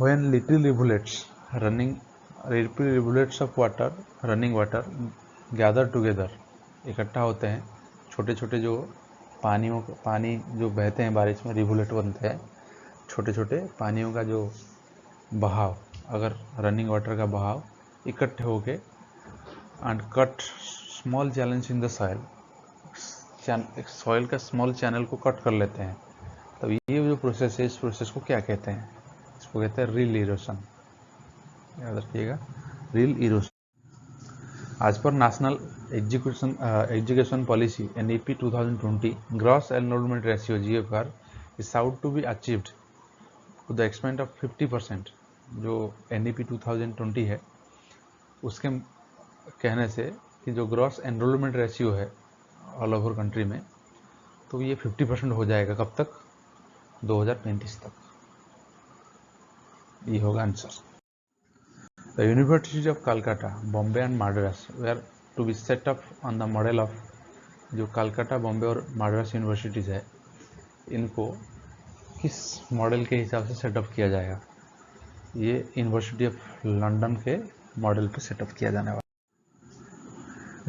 When little rivulets of water, running water gather together, इकट्ठा होते हैं, छोटे छोटे जो पानी जो बहते हैं बारिश में, रिवुलेट बनते हैं, छोटे छोटे पानियों का जो बहाव, अगर रनिंग वाटर का बहाव इकट्ठे होके and cut small channels in the soil का स्मॉल चैनल को कट कर लेते हैं, तब ये जो प्रोसेस है, इस प्रोसेस को क्या कहते हैं? इसको कहते हैं रिल इरोशन। याद रखिएगा, रिल इरोशन। आज पर national education policy NEP 2020, gross enrolment ratio GFR is said to be achieved to the extent of 50%। जो NEP 2020 है, उसके कहने से कि जो ग्रॉस एनरोलमेंट रेशियो है ऑल ओवर कंट्री में, तो ये 50% हो जाएगा। कब तक? 2035 तक। ये होगा आंसर। The university of Calcutta, Bombay and Madras were to be set up on the model of, जो कलकत्ता, बॉम्बे और मद्रास यूनिवर्सिटीज़ है, इनको किस मॉडल के हिसाब से सेटअप किया जाएगा? ये यूनिवर्सिटी ऑफ लंदन के मॉडल पे सेटअप किया जाने वाला।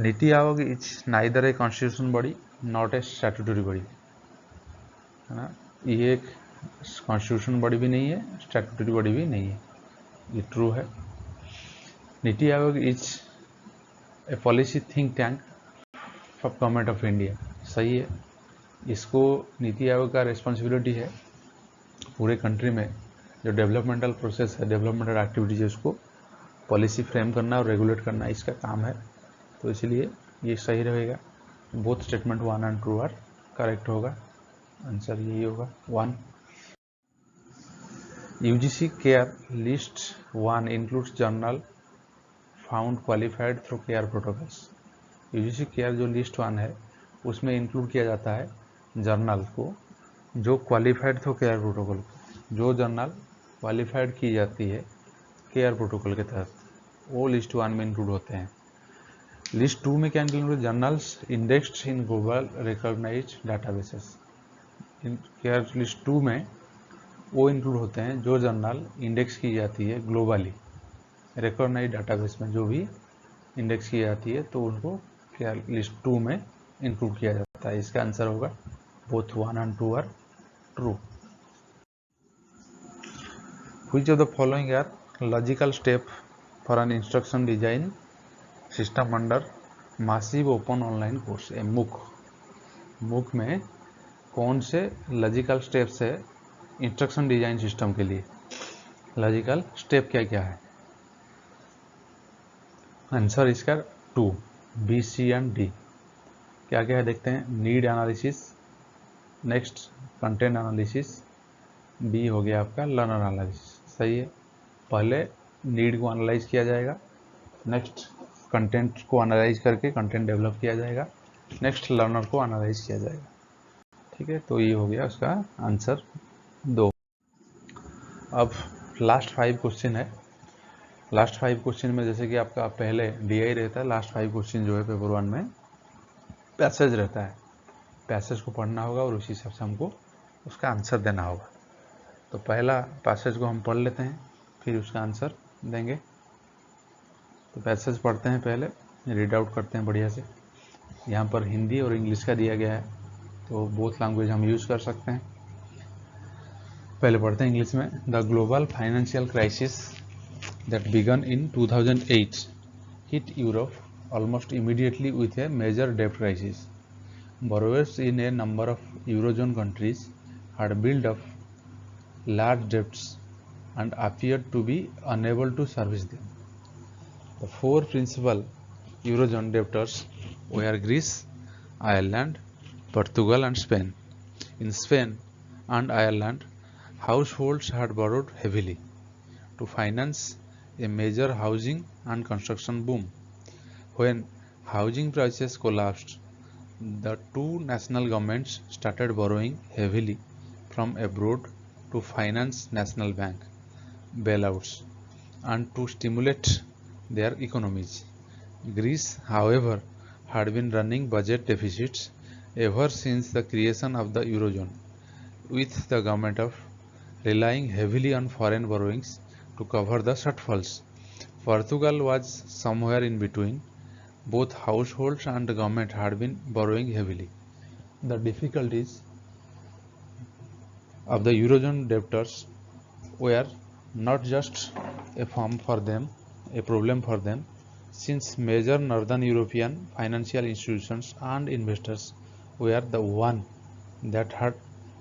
NITI Aayog is neither a constitution body not a statutory body, है ना। ये एक कॉन्स्टिट्यूशन बॉडी भी नहीं है, स्टैट्यूटरी बॉडी भी नहीं है, ये ट्रू है। NITI Aayog is a policy think tank for government of India, सही है। इसको नीति आयोग का रिस्पॉन्सिबिलिटी है पूरे कंट्री में जो डेवलपमेंटल प्रोसेस है, डेवलपमेंटल एक्टिविटीज है, उसको पॉलिसी फ्रेम करना और रेगुलेट करना इसका काम है, तो इसलिए ये सही रहेगा। Both statement 1 and 2 are correct होगा, आंसर यही होगा 1। UGC care list 1 includes journal found qualified through care protocols. UGC care जो लिस्ट 1 है, उसमें इंक्लूड किया जाता है जर्नल को जो क्वालिफाइड थ्रू केयर प्रोटोकॉल, जो जर्नल क्वालिफाइड की जाती है केयर प्रोटोकॉल के तहत, वो लिस्ट 1 में इंक्लूड होते हैं। लिस्ट 2 में क्या include? Journals indexed in global recognised databases. Care list 2 में वो इंक्लूड होते हैं जो जर्नल इंडेक्स की जाती है ग्लोबली रिकॉग्नाइज्ड डाटाबेस में, जो भी इंडेक्स की जाती है, तो उनको केयर लिस्ट 2 में इंक्लूड किया जाता है। इसका आंसर होगा both 1 and 2 are true. Which of the following are logical step for an instruction design system under massive open online course? MOOC में कौन से लॉजिकल स्टेप्स है इंस्ट्रक्शन डिजाइन सिस्टम के लिए? लॉजिकल स्टेप क्या क्या है? आंसर इसका 2, B, C एंड D। क्या क्या है देखते हैं। Need analysis, next content analysis, B हो गया आपका लर्नर एनालिसिस। सही है, पहले नीड को एनालाइज किया जाएगा, नेक्स्ट कंटेंट को एनालाइज करके कंटेंट डेवलप किया जाएगा, नेक्स्ट लर्नर को एनालाइज किया जाएगा। ठीक है, तो ये हो गया उसका आंसर 2। अब लास्ट 5 क्वेश्चन है। लास्ट 5 क्वेश्चन में जैसे कि आपका पहले DI रहता है, लास्ट 5 क्वेश्चन जो है पेपर 1 में पैसेज रहता है। पैसेज को पढ़ना होगा और उसी हिसाब से हमको उसका आंसर देना होगा। तो पहला पैसेज को हम पढ़ लेते हैं, फिर उसका आंसर देंगे। तो पैसेज पढ़ते हैं, पहले रीड आउट करते हैं बढ़िया से। यहाँ पर हिंदी और इंग्लिश का दिया गया है, तो बोथ लैंग्वेज हम यूज़ कर सकते हैं। पहले पढ़ते हैं इंग्लिश में। The global financial crisis that began in 2008 hit Europe almost immediately with a major debt crisis. Borrowers in a number of Eurozone countries had built up large debts and appeared to be unable to service them. The 4 principal Eurozone debtors were Greece, Ireland, Portugal and Spain. In Spain and Ireland, households had borrowed heavily to finance a major housing and construction boom. When housing prices collapsed, the two national governments started borrowing heavily from abroad to finance national bank bailouts and to stimulate their economies. Greece, however, had been running budget deficits ever since the creation of the Eurozone, with the government of relying heavily on foreign borrowings to cover the shortfalls. Portugal was somewhere in between. Both households and the government had been borrowing heavily. The difficulties of the Eurozone debtors were not just a problem for them, since major northern European financial institutions and investors were the one that had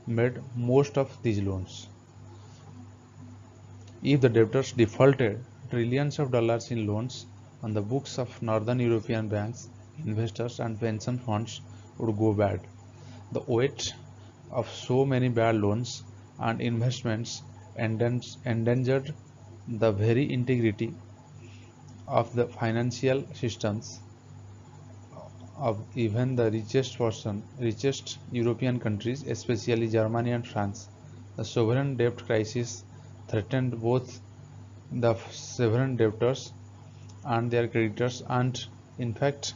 made most of these loans. If the debtors defaulted, trillions of dollars in loans on the books of northern European banks, investors and pension funds would go bad. The weight of so many bad loans and investments endangered the very integrity of the financial systems of even the richest European countries, especially Germany and France. The sovereign debt crisis threatened both the sovereign debtors and their creditors and in fact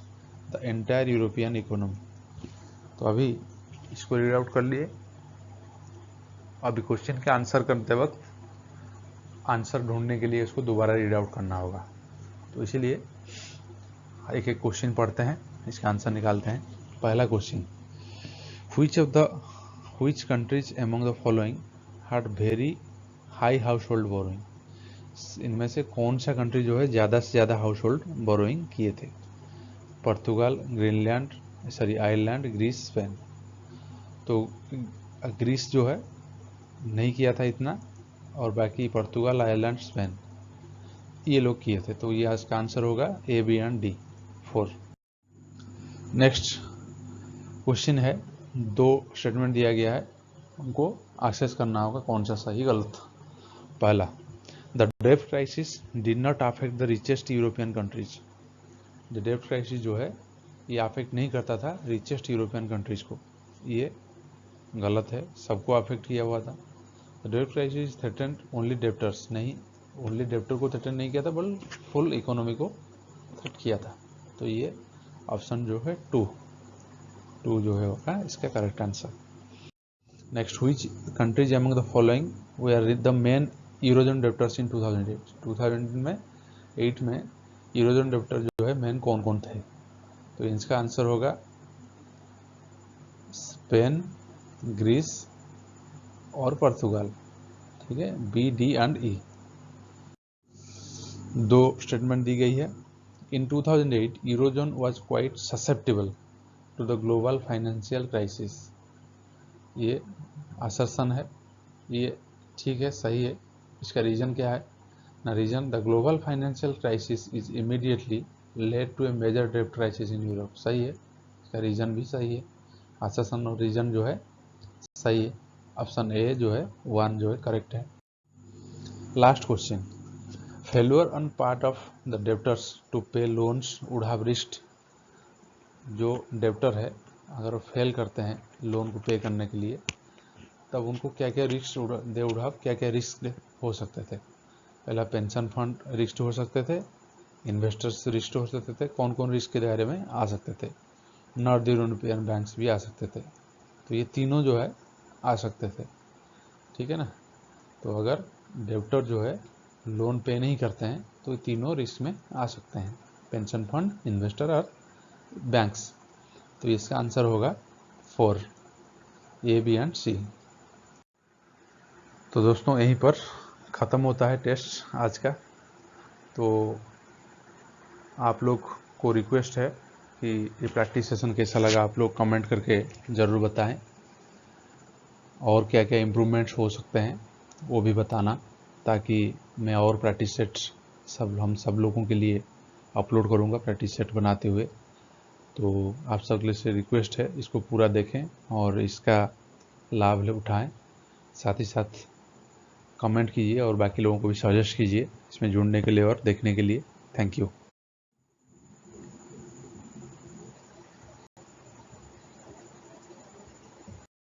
the entire European economy. तो अभी इसको read out कर लिए. अभी question के answer करते वक्त answer ढूंढने के लिए इसको दोबारा रीड आउट करना होगा. तो इसीलिए एक एक क्वेश्चन पढ़ते हैं, इसका आंसर निकालते हैं. पहला question, which countries among the following had very high household borrowing? इनमें से कौन सा कंट्री जो है ज़्यादा से ज़्यादा हाउस होल्ड बोरोइंग किए थे? Portugal, Ireland, Greece, Spain. तो ग्रीस जो है नहीं किया था इतना, और बाकी पोर्तुगाल, आयरलैंड, स्पेन ये लोग किए थे. तो ये इसका आंसर होगा A, B and D, 4. Next question है, दो स्टेटमेंट दिया गया है, उनको एक्सेस करना होगा कौन सा सही गलत. पहला, द डेब्ट crisis did not affect the richest European countries. The डेब्ट क्राइसिस जो है ये अफेक्ट नहीं करता था रिचेस्ट यूरोपियन कंट्रीज को. ये गलत है, सबको अफेक्ट किया हुआ था. द डेब्ट क्राइसिस थ्रेटेंड ओनली डेब्टर्स, नहीं ओनली डेब्टर को थ्रेटन नहीं किया था बल्कि फुल इकोनॉमी को थ्रेट किया था. तो ये ऑप्शन जो है 2 जो है होगा इसका correct answer. Next, which countries among the following were the main eurozone debtors in 2008? 2008 में यूरोजोन डेब्टर जो है मेन कौन कौन थे? तो इसका आंसर होगा स्पेन, ग्रीस और पोर्तुगाल. ठीक है, बी, डी एंड ई. दो स्टेटमेंट दी गई है. In 2008 eurozone was quite susceptible to the global financial crisis. ये असर्शन है, ये ठीक है, सही है. इसका रीजन क्या है ना? Reason, the global financial crisis is immediately led to a major डेब्ट क्राइसिस इन यूरोप. सही है, इसका रीजन भी सही है. असर्शन और रीजन जो है सही है. ऑप्शन ए जो है 1 जो है करेक्ट है. Last question, failure on part of the debtors to pay loans would have risked. जो डेब्टर है अगर वो फेल करते हैं लोन को पे करने के लिए, तब उनको क्या क्या रिस्क दे वुड हैव, क्या क्या रिस्क हो सकते थे? पहला, पेंशन फंड रिस्क हो सकते थे, इन्वेस्टर्स रिस्क हो सकते थे. कौन कौन रिस्क के दायरे में आ सकते थे? नॉर्थ यूरोपियन बैंक्स भी आ सकते थे. तो ये तीनों जो है आ सकते थे. ठीक है ना? तो अगर डेब्टर जो है लोन पे नहीं करते हैं तो ये तीनों रिस्क में आ सकते हैं, पेंशन फंड, इन्वेस्टर और बैंक्स. तो इसका आंसर होगा 4, ए, बी एंड सी. तो दोस्तों यहीं पर ख़त्म होता है टेस्ट आज का. तो आप लोग को रिक्वेस्ट है कि ये प्रैक्टिस सेशन कैसा लगा आप लोग कमेंट करके ज़रूर बताएं, और क्या क्या इम्प्रूवमेंट्स हो सकते हैं वो भी बताना, ताकि मैं और प्रैक्टिस सेट्स हम सब लोगों के लिए अपलोड करूँगा प्रैक्टिस सेट बनाते हुए. तो आप सब से रिक्वेस्ट है, इसको पूरा देखें और इसका लाभ उठाएं। साथ ही साथ कमेंट कीजिए और बाकी लोगों को भी सजेस्ट कीजिए इसमें जुड़ने के लिए और देखने के लिए। Thank you.